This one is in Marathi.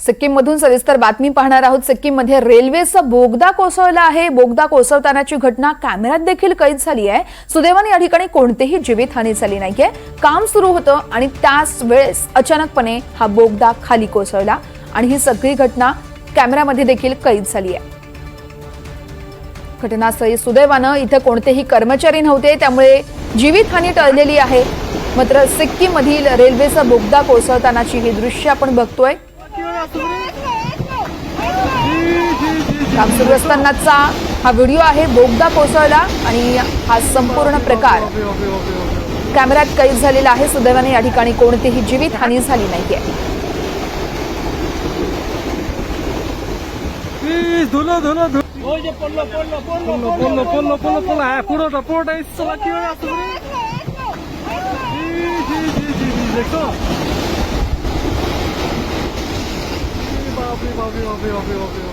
सिक्कीममधून सविस्तर बातमी पाहणार आहोत। सिक्कीममध्ये रेल्वेचा बोगदा कोसळला आहे। बोगदा कोसळतानाची घटना कॅमेऱ्यात देखील कैद झाली आहे। सुदैवाने या ठिकाणी कोणतीही जीवितहानी झाली नाहीये। काम सुरू होतं आणि त्याच वेळेस अचानकपणे हा बोगदा खाली कोसळला आणि ही सगळी घटना कॅमेऱ्यामध्ये देखील कैद झाली आहे। घटनास्थळी सुदैवाने इथे कोणतेही कर्मचारी नव्हते, त्यामुळे जीवितहानी टळलेली आहे। मात्र सिक्कीममधील रेल्वेचा बोगदा कोसळतानाची ही दृश्य आपण बघतोय। काम सुरू असतानाचा हा व्हिडिओ आहे। बोगदा कोसळला आणि हा संपूर्ण प्रकार कॅमेऱ्यात कैद झालेला आहे। सुदैवाने या ठिकाणी कोणतीही जीवितहानी झाली नाहीये। बापरे बापरे बापरे बापरे बापरे